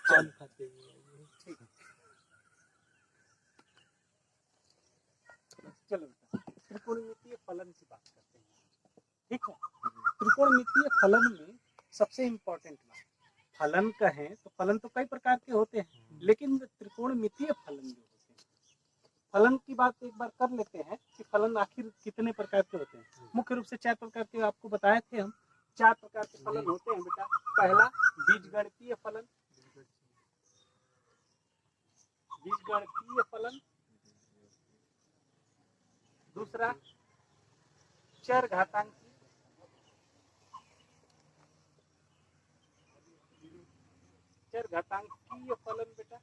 आम खाते हैं। ठीक है, चलो बेटा त्रिकोणमितीय फलन की बात करते हैं। ठीक है, त्रिकोणमितीय फलन में सबसे इम्पोर्टेंट बात, फलन कहें तो फलन तो कई प्रकार के होते हैं, लेकिन त्रिकोणमितीय फलन जो होते हैं, फलन की बात एक बार कर लेते हैं कि फलन आखिर कितने प्रकार के होते हैं। मुख्य रूप से 4 प्रकार के आपको बताए थे हम, 4 प्रकार के फलन होते हैं बेटा। पहला बीजगणितीय फलन, बीजगणितीय फलन। दूसरा चरघातांकी, चरघातांकीय फलन बेटा।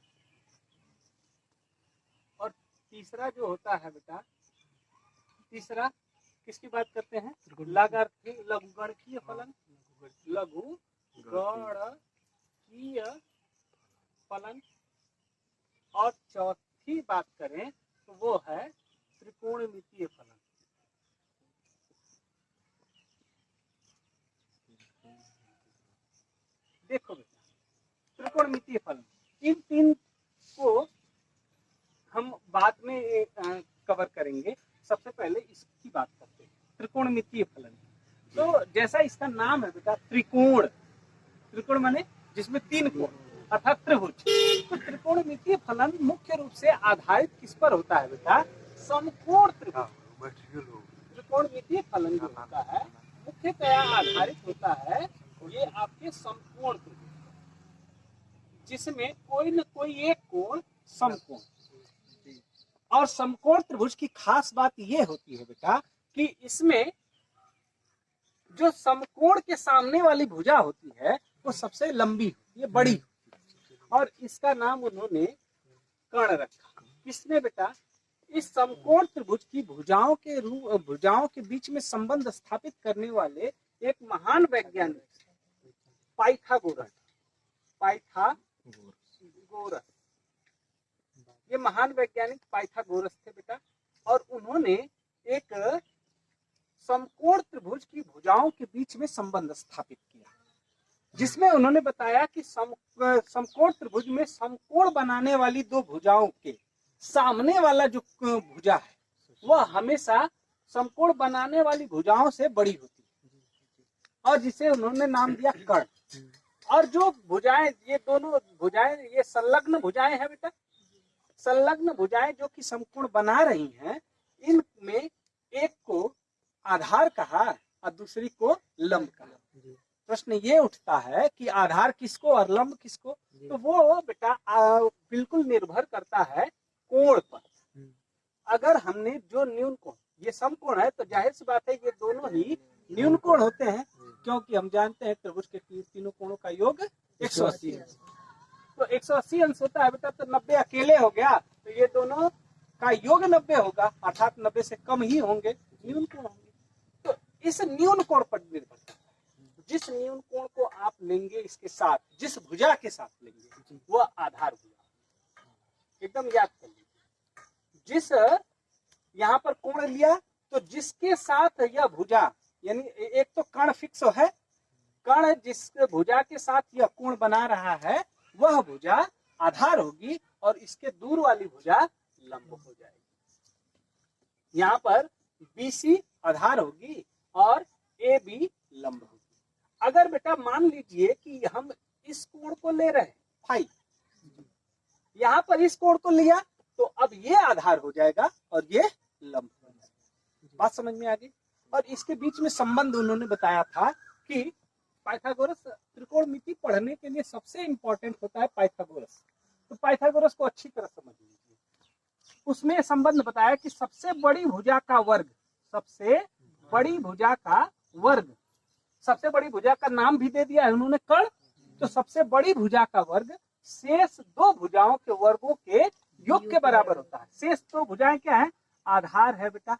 और तीसरा जो होता है बेटा, तीसरा किसकी बात करते हैं, लघुगणकीय फलन, लघुगणकीय फलन। और चौथी बात करें तो वो है त्रिकोणमितीय फलन। देखो बेटा त्रिकोणमितीय फलन, इन 3 को हम बाद में कवर करेंगे। सबसे पहले इसकी बात करते हैं, त्रिकोणमितीय फलन। तो जैसा इसका नाम है बेटा त्रिकोण, त्रिकोण माने जिसमें 3 कोण अर्थात त्रिभुज। तो त्रिकोणमितीय फलन मुख्य रूप से आधारित किस पर होता है बेटा, समकोण त्रिभुज। त्रिकोणमितीय फलन जो होता है मुख्यतया आधारित होता है ये आपके समकोण त्रिभुज, जिसमें कोई न कोई एक कोण समकोण। और समकोण त्रिभुज की खास बात ये होती है बेटा कि इसमें जो समकोण के सामने वाली भुजा होती है वो सबसे लंबी होती है, बड़ी होती है। और इसका नाम उन्होंने कर्ण रखा। किसने बेटा, इस समकोण त्रिभुज की भुजाओं के बीच में संबंध स्थापित करने वाले एक महान वैज्ञानिक पाइथागोरस, पाइथागोरस, ये महान वैज्ञानिक पाइथागोरस थे बेटा। और उन्होंने एक समकोण त्रिभुज की भुजाओं के बीच में संबंध स्थापित किया, जिसमें उन्होंने बताया कि समकोण त्रिभुज में समकोण बनाने वाली 2 भुजाओं के सामने वाला जो भुजा है वह हमेशा समकोण बनाने वाली भुजाओं से बड़ी होती है, और जिसे उन्होंने नाम दिया कर्ण। और जो भुजाएं, ये दोनों भुजाएं, ये संलग्न भुजाएं हैं बेटा, संलग्न भुजाएं जो कि समकोण बना रही हैं, इनमें एक को आधार कहा और दूसरी को लंब कहा। प्रश्न ये उठता है कि आधार किसको और लंब किसको, तो वो बेटा बिल्कुल निर्भर करता है कोण पर। अगर हमने जो न्यून कोण, ये समकोण है तो जाहिर सी बात है ये दोनों ही न्यून कोण होते हैं, क्योंकि हम जानते हैं त्रिभुज के तीनों कोणों का योग 180 अंश। तो 180 अंश होता है बेटा, तो 90 अकेले हो गया, तो ये दोनों का योग 90 होगा, अर्थात 90 से कम ही होंगे, न्यून कोण होंगे। तो इस न्यून कोण पर निर्भर करता है, जिस न्यून कोण को आप लेंगे इसके साथ, जिस भुजा के साथ लेंगे वह आधार भुजा, एकदम याद कर लीजिए। जिस यहाँ पर कोण लिया तो जिसके साथ यह भुजा, यानी एक तो कर्ण फिक्स है, कर्ण जिस भुजा के साथ यह कोण बना रहा है वह भुजा आधार होगी, और इसके दूर वाली भुजा लंब हो जाएगी। यहाँ पर BC आधार होगी और AB लंब होगी। अगर बेटा मान लीजिए कि हम इस कोण को ले रहे हैं फाई, यहाँ पर इस कोण को लिया तो अब ये आधार हो जाएगा और ये लंब हो जाएगा। बात समझ में आ गई। और इसके बीच में संबंध उन्होंने बताया था कि पाइथागोरस, त्रिकोणमिति पढ़ने के लिए सबसे इंपॉर्टेंट होता है पाइथागोरस। तो पाइथागोरस को अच्छी तरह समझ लीजिए। उसमें संबंध बताया कि सबसे बड़ी भुजा का वर्ग, सबसे बड़ी भुजा का वर्ग, सबसे बड़ी भुजा का नाम भी दे दिया है उन्होंने कर्ण। तो सबसे बड़ी भुजा का वर्ग शेष 2 भुजाओं के वर्गों के योग के बराबर होता है। शेष 2 भुजाएं क्या है, आधार है बेटा,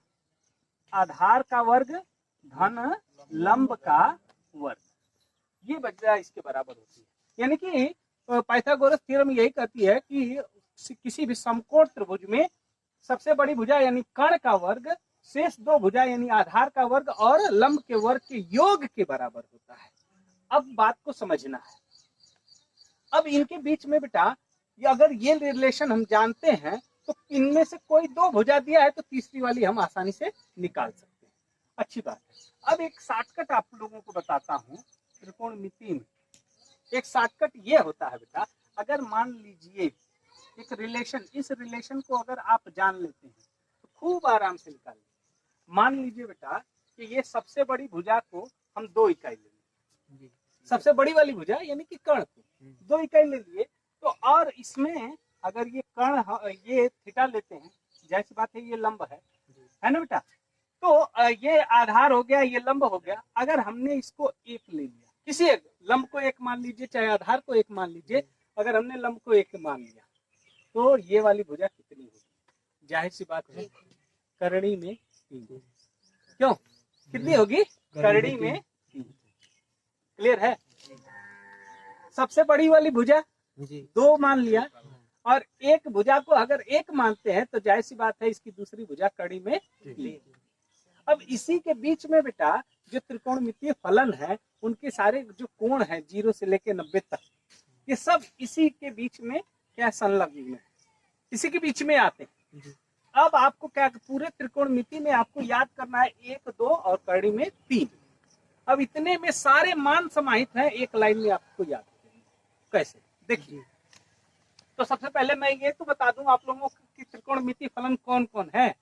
आधार का वर्ग धन लंब का वर्ग, ये भुजा इसके बराबर होती है। यानी कि पाइथागोरस थ्योरम यही कहती है कि किसी भी समकोण त्रिभुज में सबसे बड़ी भुजा यानी कर्ण का वर्ग शेष 2 भुजा यानी आधार का वर्ग और लंब के वर्ग के योग के बराबर होता है। अब बात को समझना है, अब इनके बीच में बेटा ये अगर ये रिलेशन हम जानते हैं तो इनमें से कोई दो भुजा दिया है तो तीसरी वाली हम आसानी से निकाल सकते हैं। अच्छी बात है। अब एक शॉर्टकट आप लोगों को बताता हूँ त्रिकोणमिति में। एक शॉर्टकट ये होता है बेटा, अगर मान लीजिए एक रिलेशन, इस रिलेशन को अगर आप जान लेते हैं तो खूब आराम से निकाल लेंगे। मान लीजिए बेटा कि ये सबसे बड़ी भुजा को हम 2 इकाई लेंगे, सबसे बड़ी वाली भुजा यानी कि कर्ण को 2 इकाई ले लिए तो, और इसमें अगर ये कर्ण ये थीटा लेते हैं, जैसी बात है ये लंब है ना बेटा, तो ये आधार हो गया, ये लंब हो गया। अगर हमने इसको 1 ले लिया, किसी एक लंब को 1 मान लीजिए, चाहे आधार को 1 मान लीजिए, अगर हमने लंब को 1 मान लिया तो ये वाली भुजा कितनी होगी? जाहिर सी बात है करणी में 3। क्यों कितनी होगी? करणी में 3। क्लियर है? सबसे बड़ी वाली भुजा 2 मान लिया और एक भुजा को अगर 1 मानते हैं तो जाहिर सी बात है इसकी दूसरी भुजा कड़ी में 3। अब इसी के बीच में बेटा जो त्रिकोणमितीय फलन है उनके सारे जो कोण है 0 से लेकर 90 तक, ये सब इसी के बीच में क्या संलग्न है, इसी के बीच में आते हैं। अब आपको क्या पूरे त्रिकोणमिति में आपको याद करना है 1, 2 और कड़ी में 3। अब इतने में सारे मान समाहित हैं, एक लाइन में आपको याद करेंगे। कैसे? देखिए, तो सबसे पहले मैं ये तो बता दूं आप लोगों को कि त्रिकोणमिति फलन कौन कौन है।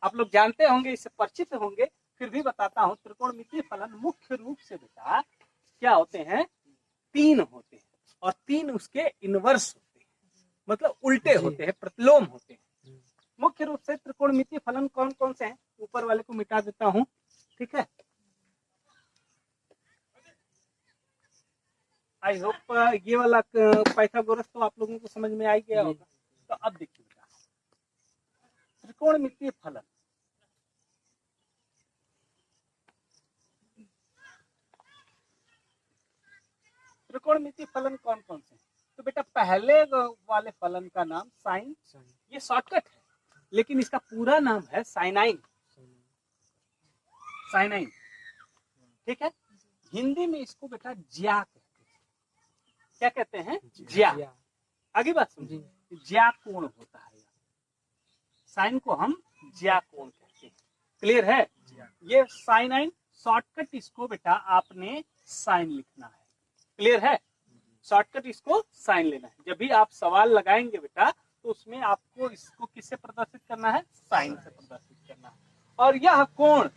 आप लोग जानते होंगे, इससे परिचित होंगे, फिर भी बताता हूं। त्रिकोणमितीय फलन मुख्य रूप से बेटा क्या होते हैं? 3 होते हैं और 3 उसके इनवर्स होते हैं, मतलब उल्टे होते हैं, प्रतिलोम होते हैं। मुख्य रूप से त्रिकोणमितीय फलन कौन कौन से हैं? ऊपर वाले को मिटा देता हूं, ठीक है। आई होप ये वाला पाइथागोरस तो आप लोगों को समझ में आ ही गया होगा। तो अब देखिए बेटा, त्रिकोणमितीय फलन त्रिकोणमितीय फलन कौन कौन से हैं? तो बेटा पहले वाले फलन का नाम साइन, ये शॉर्टकट है, लेकिन इसका पूरा नाम है साइनाइन। साइनाइन, ठीक है। हिंदी में इसको बेटा ज्या कहते हैं। क्या कहते हैं? ज्या। आगे बात समझिए, ज्या कोण होता है, साइन को हम ज्या कोण कहते हैं। क्लियर है? ये साइनाइन शॉर्टकट, इसको बेटा आपने साइन लिखना है। क्लियर है? शॉर्टकट इसको साइन लेना है। जब भी आप सवाल लगाएंगे बेटा तो उसमें आपको इसको किससे प्रदर्शित करना है? साइन से प्रदर्शित करना है। और यह कोण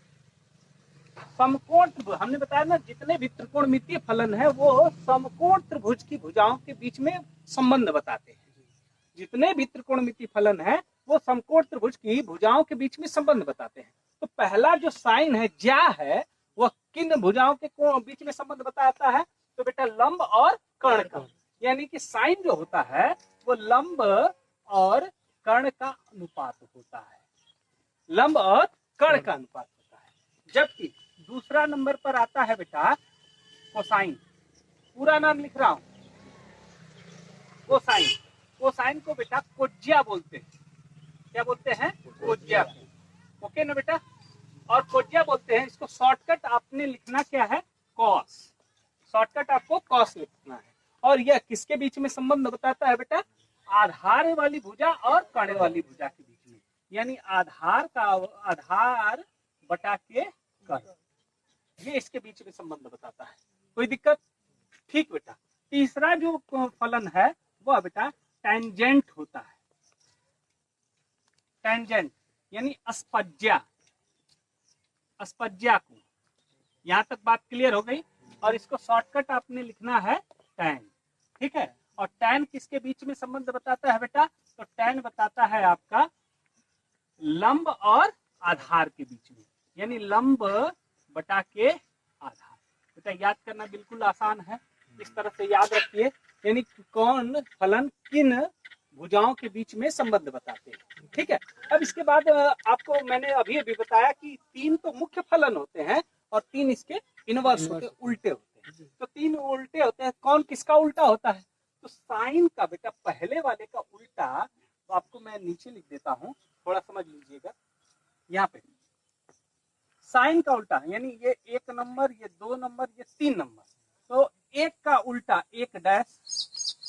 समकोण, हमने बताया ना जितने भी त्रिकोणमितीय फलन है वो समकोण त्रिभुज की भुजाओं के बीच में संबंध बताते हैं। जितने भी त्रिकोणमितीय फलन है वो समकोण त्रिभुज की भुजाओं के बीच में संबंध बताते हैं। तो पहला जो साइन है, ज्या है, वह किन भुजाओं के बीच में संबंध बताता है? तो बेटा लंब और कर्ण का, यानी कि साइन जो होता है वो लंब और कर्ण का अनुपात होता है। लंब और कर्ण का अनुपात होता है। जबकि दूसरा नंबर पर आता है बेटा कोसाइन। पूरा नाम लिख रहा हूं, कोसाइन। कोसाइन को बेटा कोज्या बोलते हैं। क्या बोलते हैं? कोज्या। ओके ना बेटा? और कोज्या बोलते हैं इसको। शॉर्टकट आपने लिखना क्या है? कॉस। शॉर्टकट आपको कॉस लिखना है। और यह किसके बीच में संबंध बताता है बेटा? आधार वाली भुजा और कर्ण वाली भुजा के बीच में, यानी आधार का आधार बटा के कर्ण, ये इसके बीच में संबंध बताता है। कोई दिक्कत? ठीक बेटा। तीसरा जो फलन है वह बेटा टेंजेंट होता है। टेंजेंट यानी अस्पज्या। अस्पज्या को, यहां तक बात क्लियर हो गई। और इसको शॉर्टकट आपने लिखना है टैन, ठीक है। और टैन किसके बीच में संबंध बताता है बेटा? तो टैन बताता है आपका लंब और आधार के बीच में, यानी लंब बटा के आधार। बेटा याद करना बिल्कुल आसान है, इस तरह से याद रखिए। यानी कौन फलन किन भुजाओं के बीच में संबंध बताते हैं, ठीक है। अब इसके बाद आपको मैंने अभी अभी बताया कि 3 तो मुख्य फलन होते हैं और 3 इसके इनवर्स होते हैं, उल्टे होते हैं। तो 3 उल्टे होते हैं। कौन किसका उल्टा होता है? तो साइन का बेटा पहले वाले का उल्टा, तो आपको मैं नीचे लिख देता हूं, थोड़ा समझ लीजिएगा। यहाँ पे साइन का उल्टा, यानी ये 1 नंबर, ये 2 नंबर, ये 3 नंबर, तो 1 का उल्टा 1 डैश,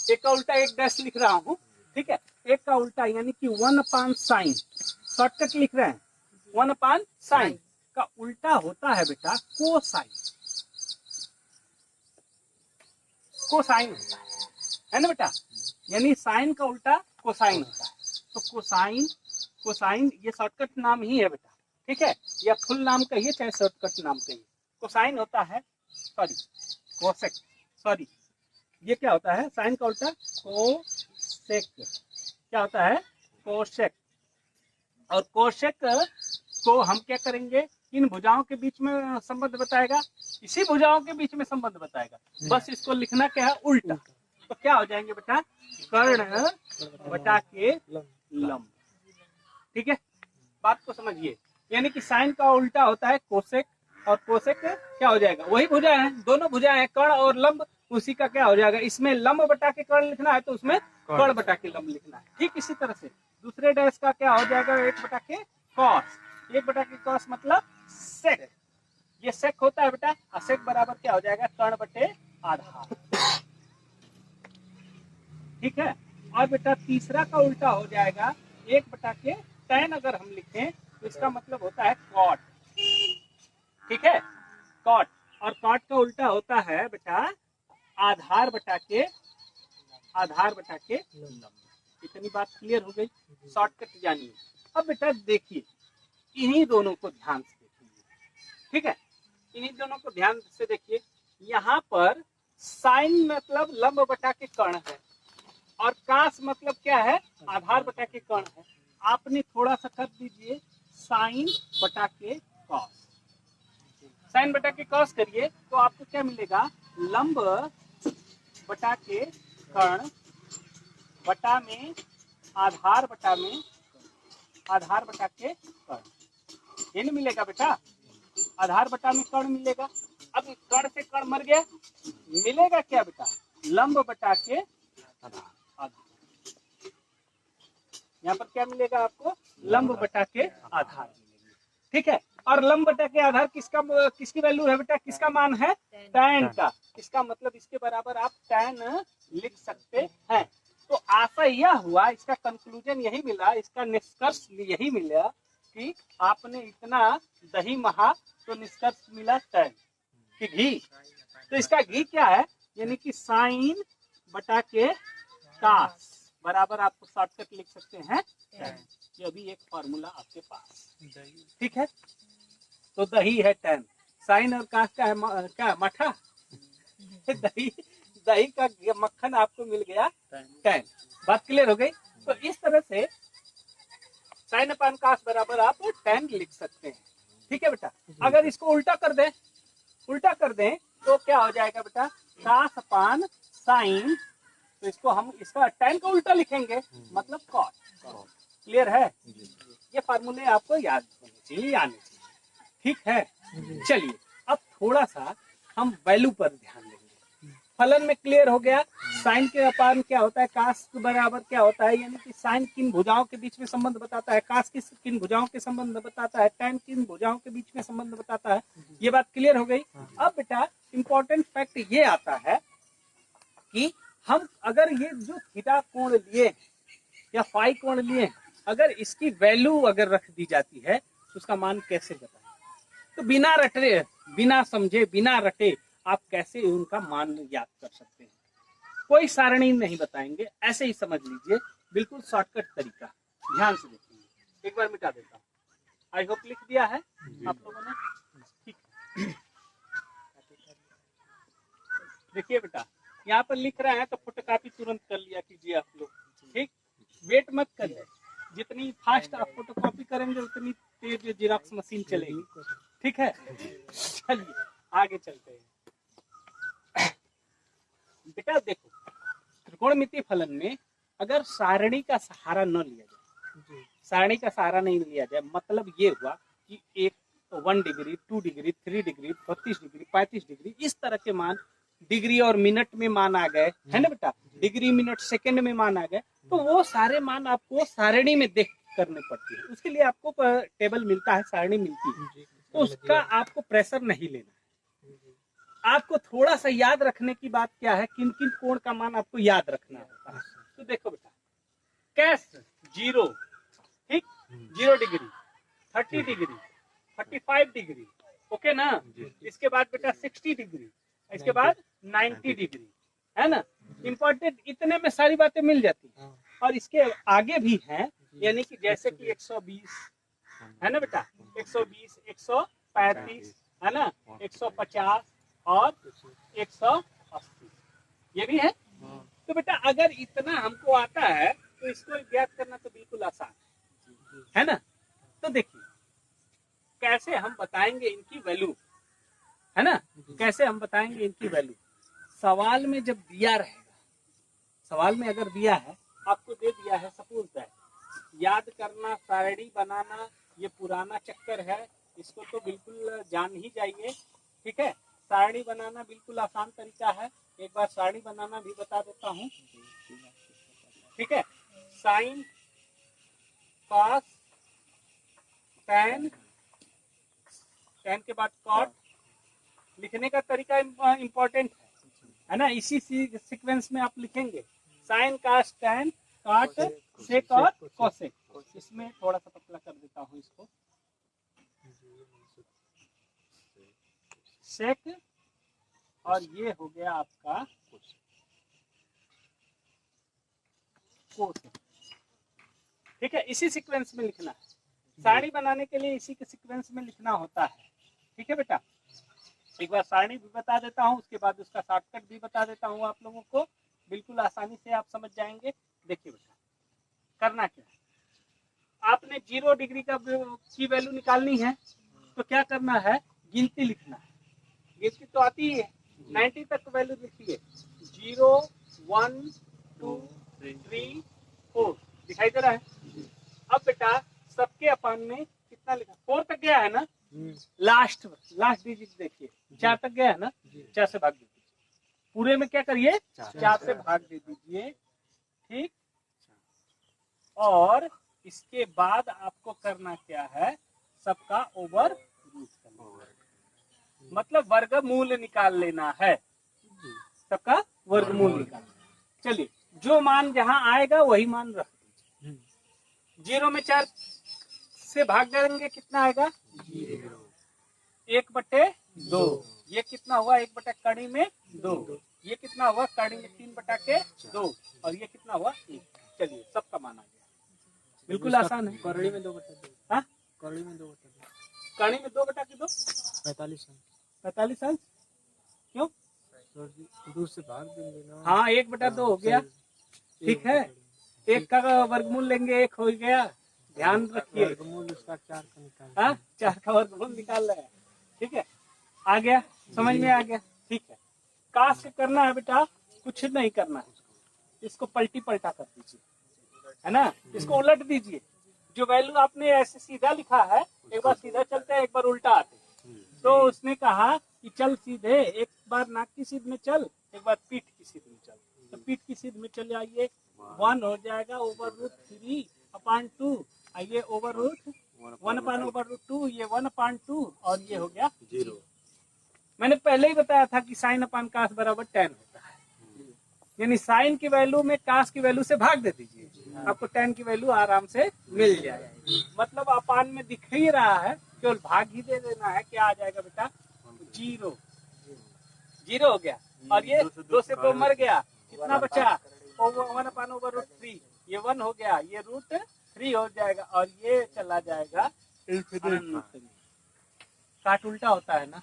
एक का उल्टा एक डैश लिख रहा हूँ, ठीक है। एक का उल्टा यानी कि 1/sin, शॉर्टकट लिख रहे हैं। 1/sin का उल्टा होता है बेटा कोसाइन। कोसाइन होता है ना बेटा, यानी साइन का उल्टा कोसाइन होता है। तो कोसाइन, कोसाइन ये शॉर्टकट नाम ही है बेटा, ठीक है, या फुल नाम कहिए चाहे शॉर्टकट नाम कहिए। कोसाइन होता है, सॉरी कोसेक, सॉरी ये क्या होता है, साइन का उल्टा कोसेक, क्या होता है कोसेक। और कोसेक को हम क्या करेंगे, इन भुजाओं के बीच में संबंध बताएगा, इसी भुजाओं के बीच में संबंध बताएगा, बस इसको लिखना क्या है उल्टा। तो क्या हो जाएंगे बेटा, कर्ण बटा के लंब, ठीक है, बात को समझिए। यानी कि साइन का उल्टा होता है कोसेक, और कोसेक क्या हो जाएगा, वही भुजा है, दोनों भुजा है कर्ण और लंब, उसी का क्या हो जाएगा, इसमें लंब बटा के कर्ण लिखना है तो उसमें कर्ण बटा के लंब लिखना है। ठीक इसी तरह से दूसरे डैश का क्या हो जाएगा, 1 बटा के कॉस, 1 बटा के कॉस मतलब सेक, ये सेक होता है बेटा, और सेक बराबर क्या हो जाएगा, कर्ण बटे आधार, ठीक है। और बेटा तीसरा का उल्टा हो जाएगा 1 बटा के tan, अगर हम लिखें तो इसका मतलब होता है कॉट, ठीक है, कॉट। और कॉट का उल्टा होता है बेटा आधार बटा के, आधार बटा के लंब। इतनी बात क्लियर हो गई, शॉर्टकट जानिए। अब बेटा देखिए, इन्हीं दोनों को ध्यान से देखिए, ठीक है, इन्हीं दोनों को ध्यान से देखिए। यहाँ पर साइन मतलब लंब बटा के कर्ण है, और कास मतलब क्या है, आधार बटा के कर्ण है। आपने थोड़ा सा कर दीजिए साइन बटा के कॉस, साइन बटा के कॉस करिए तो आपको क्या मिलेगा, लंब बटा के कर्ण बटा में आधार बटा में, आधार बटा के कर्ण, ये नहीं मिलेगा बेटा, आधार बटा में कर्ण मिलेगा। अब कर्ण से कर्ण मर गया, मिलेगा क्या बेटा, लंब बटा के आधार, यहाँ पर क्या मिलेगा आपको, लंब बटा के आधार मिलेगा, ठीक है। और लंब बटा के आधार किसका, किसकी वैल्यू है बेटा, किसका मान है, tan का, इसका मतलब इसके बराबर आप tan लिख सकते हैं। तो आशा यह हुआ, इसका कंक्लूजन यही मिला, इसका निष्कर्ष यही मिला कि आपने इतना दही महा तो निष्कर्ष मिला tan कि घी, तो इसका घी क्या है, यानी कि साइन बटा के कास बराबर आपको शॉर्टकट लिख सकते हैं, ये अभी एक फॉर्मूला आपके पास, ठीक है। तो दही है tan, साइन और कास का है क्या, मठा, दही, दही का मक्खन आपको मिल गया tan, बात क्लियर हो गई। तो इस तरह से साइन अपान कास बराबर आप tan लिख सकते हैं, ठीक है बेटा। अगर इसको उल्टा कर दें, उल्टा कर दें तो क्या हो जाएगा बेटा, कास अपान साइन, तो इसको हम इसका tan का उल्टा लिखेंगे मतलब कॉस, क्लियर है। ये फार्मूले आपको याद होने चाहिए, आने चाहिए, ठीक है। चलिए अब थोड़ा सा हम वैल्यू पर ध्यान देंगे। फलन में क्लियर हो गया, साइन के अपान क्या होता है, कास के बराबर क्या होता है, यानी कि साइन किन भुजाओं के बीच में संबंध बताता है, कास किन भुजाओं के संबंध बताता है, tan किन भुजाओं के बीच में संबंध बताता है, ये बात क्लियर हो गई। अब बेटा इंपॉर्टेंट फैक्ट ये आता है कि हम अगर ये जो थीटा कोण लिए या फाई कोण लिए, अगर इसकी वैल्यू अगर रख दी जाती है तो उसका मान कैसे बताएं, तो बिना रटे, बिना समझे, बिना रटे आप कैसे उनका मान याद कर सकते हैं, कोई सारणी नहीं बताएंगे, ऐसे ही समझ लीजिए, बिल्कुल शॉर्टकट तरीका, ध्यान से देखिए। एक बार मिटा देता हूँ, आई होप लिख दिया है आप लोगों ने, ठीक। देखिए बेटा यहाँ पर लिख रहे हैं तो फोटोकॉपी तुरंत कर लिया कीजिए आप लोग, ठीक, वेट मत करिए, जितनी फास्ट आप फोटोकॉपी करेंगे उतनी तेज जेरॉक्स मशीन चलेगी, ठीक है। चलिए आगे चलते हैं बेटा। देखो त्रिकोणमितीय फलन में अगर सारणी का सहारा न लिया जाए, सारणी का सहारा नहीं लिया जाए, मतलब ये हुआ कि एक 1 degree, 2 degree, 3 degree, 32 degree, 35 degree, इस तरह के मान डिग्री और मिनट में मान आ गए, है ना बेटा, डिग्री मिनट सेकंड में मान आ गए, तो वो सारे मान आपको सारणी में देख करने पड़ती है। उसके लिए आपको टेबल मिलता है, सारणी मिलती है, तो उसका आपको प्रेशर नहीं लेना है, आपको थोड़ा सा याद रखने की बात क्या है, किन किन कोण का मान आपको याद रखना होता है। तो देखो बेटा, कैस 0, ठीक, 0 डिग्री, 30 डिग्री, 45 डिग्री, ओके ना। इसके बाद बेटा 60 डिग्री, इसके बाद 90 डिग्री, है ना। इम्पोर्टेंट इतने में सारी बातें मिल जाती हैं। और इसके आगे भी हैं, यानी कि जैसे कि 120 है ना बेटा, 120, 135 है ना, 150 और 180, ये भी है। तो बेटा अगर इतना हमको आता है तो इसको ज्ञात करना तो बिल्कुल आसान है ना। तो देखिए कैसे हम बताएंगे इनकी वैल्यू, है ना, कैसे हम बताएंगे इनकी वैल्यू। सवाल में जब दिया रहेगा, सवाल में अगर दिया है, आपको दे दिया है सपोज दैट, याद करना, सारणी बनाना, ये पुराना चक्कर है, इसको तो बिल्कुल जान ही जाइए, ठीक है। सारणी बनाना बिल्कुल आसान तरीका है, एक बार सारणी बनाना भी बता देता हूँ, ठीक है। साइन, कॉस, टैन, टैन के बाद कॉट, लिखने का तरीका इम्पोर्टेंट है ना, इसी सीक्वेंस में आप लिखेंगे, साइन, कॉस, टैन, कॉट, सेक और कोसेक। इसमें थोड़ा सा पतला कर देता हूँ इसको, सेक, और ये हो गया आपका कोसेक, ठीक है। इसी सीक्वेंस में लिखना है, सारणी बनाने के लिए इसी के सीक्वेंस में लिखना होता है, ठीक है बेटा। एक बार सारणी भी बता देता हूँ, उसके बाद उसका शॉर्टकट भी बता देता हूँ आप लोगों को, बिल्कुल आसानी से आप समझ जाएंगे। देखिए बेटा करना क्या है, आपने 0 डिग्री की वैल्यू निकालनी है, तो क्या करना है, गिनती लिखना है। गिनती तो आती ही है, 90 तक वैल्यू लिखिए, 0, 1, 2, 3, 4, दिखाई दे रहा है। अब बेटा सबके अपान में कितना लिखा, 4 तक गया है ना, लास्ट डिजिट देखिए 4 तक गया है ना, 4 से भाग दे दीजिए, पूरे में क्या करिए, 4 से भाग दे दीजिए, ठीक। और इसके बाद आपको करना क्या है, सबका ओवर रूट करना, मतलब वर्गमूल निकाल लेना है, सबका वर्गमूल निकालना। चलिए जो मान जहां आएगा वही मान रख दीजिए। 0 में 4 से भाग देंगे, कितना आएगा, 1/2, ये कितना हुआ, 1/कड़ी में 2, ये कितना हुआ, कड़ी में 3/2, और ये कितना हुआ, 1। चलिए सबका मान आ गया, बिल्कुल आसान है। करड़ी में 2/2, हाँ करड़ी में 2/2, कड़ी में 2/2, 45 अंश, क्यों, दूर से भाग देंगे ना। हाँ 1/2 हो गया, ठीक है। 1 का वर्गमूल लेंगे, 1 हो गया, ध्यान रखिए, वर्गमूल उसका 4 का निकाल, हाँ 4 का वर्गमूल निकाल रहे हैं, ठीक है। आ गया, समझ में आ गया, ठीक है। काश से करना है बेटा, कुछ नहीं करना है, इसको पलटी पलटा कर दीजिए, है ना, इसको उलट दीजिए। जो वैल्यू आपने ऐसे सीधा लिखा है, एक बार सीधा चलते हैं, एक बार उल्टा आते हैं। तो उसने कहा कि चल सीधे, एक बार नाक की सीध में चल, एक बार पीठ की सीध में चल, तो पीठ की सीध में चले आइए, 1 हो जाएगा /3/2, आइए /1/2, ये 1/2, और ये हो गया 0। मैंने पहले ही बताया था कि साइन अपान कास बराबर tan होता है, यानी साइन की वैल्यू में कास की वैल्यू से भाग दे दीजिए, आपको tan की वैल्यू आराम से मिल जाएगी। मतलब अपान में दिख ही रहा है, केवल भाग ही दे देना है, क्या आ जाएगा बेटा, 0 हो गया, और ये 2 से 2 मर गया, कितना बचा, 1/√3, ये 1 हो गया, ये √3 हो जाएगा, और ये चला जाएगा इंफिनिटी। काट उल्टा होता है ना,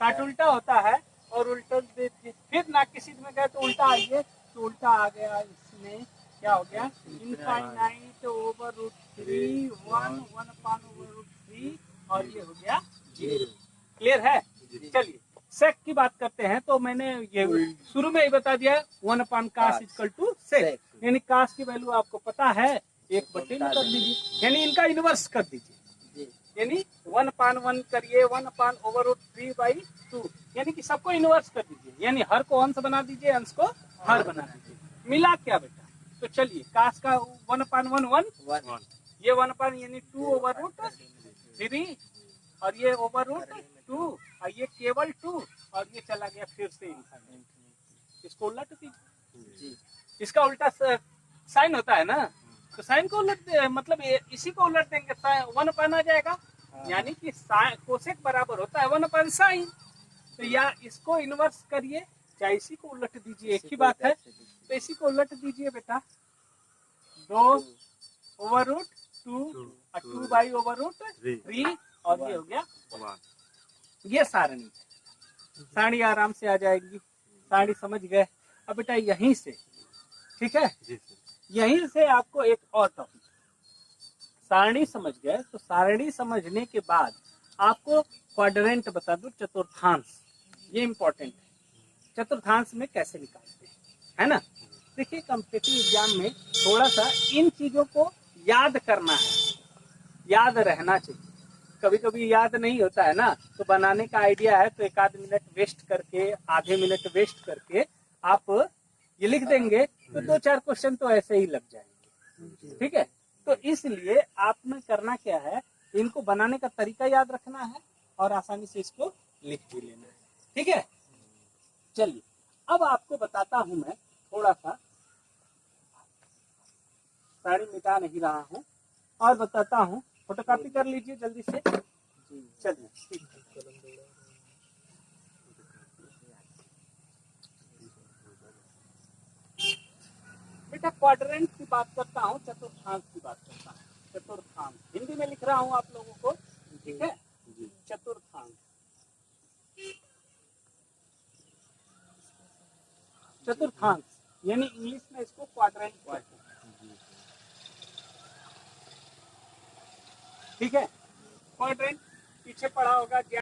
काट उल्टा होता है, और उल्टा फिर नाक की सीध में गए तो उल्टा आइए, तो उल्टा आ गया, इसमें क्या हो गया, इनफाइनाइट /√3, 1/√3, और ये हो गया 0। क्लियर है। चलिए सेक की बात करते हैं, तो मैंने ये शुरू में ही बता दिया, 1/cos = सेक, यानी कास की वैल्यू आपको पता है, 1/में कर दीजिए, यानी इनका इनवर्स कर दीजिए, यानी 1/1 करिए, 1/√3/2, यानी कि सबको इनवर्स कर दीजिए, यानी हर को अंश बना दीजिए, अंश को हर बना दीजिए। मिला क्या बेटा, तो चलिए कास का 1/1 1, ये 1 यानी 2/√3, और ये /√3, 2 और ये केवल 2 और ये चला गया फिर से इनफाइनाइट। इसको उलट दीजिए, जी इसका उल्टा साइन होता है ना, तो साइन को उलट मतलब इसी को उलट देंगे, 1 आ जाएगा, यानी कि कोसेक बराबर होता है 1/sin। तो या इसको इनवर्स करिए चाहे इसी को उलट दीजिए, एक ही बात है। तो इसी को उलट दीजिए बेटा, 2/√2 और 2/√3 और ये हो गया 1। ये सारणी, सारणी आराम से आ जाएगी, सारणी समझ गए। अब बेटा यहीं से, ठीक है, यहीं से आपको एक और टॉपिक, सारणी समझ गए तो सारणी समझने के बाद आपको क्वाड्रेंट बता दूं, चतुर्थांश, ये इंपॉर्टेंट है। चतुर्थांश में कैसे निकालते हैं, है ना। देखिए कॉम्पिटिटिव एग्जाम में थोड़ा सा इन चीजों को याद करना है, याद रहना चाहिए। कभी कभी याद नहीं होता है ना, तो बनाने का आइडिया है तो एक आध मिनट वेस्ट करके, आधे मिनट वेस्ट करके आप ये लिख देंगे तो 2-4 क्वेश्चन तो ऐसे ही लग जाएंगे, ठीक है। तो इसलिए आपने करना क्या है, इनको बनाने का तरीका याद रखना है और आसानी से इसको लिख भी लेना है, ठीक है। चलिए अब आपको बताता हूं मैं थोड़ा सा, साड़ी मिटा नहीं रहा हूं और बताता हूं, फोटोकॉपी कर लीजिए जल्दी से। चलिए ठीक है। बेटा क्वाड्रेंट की बात करता हूँ, चतुर्थांश की बात करता हूँ। चतुर्थांश हिंदी में लिख रहा हूँ आप लोगों को, ठीक है। चतुर्थांश, चतुर्थांश यानी इंग्लिश में इसको क्वाड्रेंट कहते हैं, ठीक है। क्वाड्रेंट पीछे पढ़ा होगा।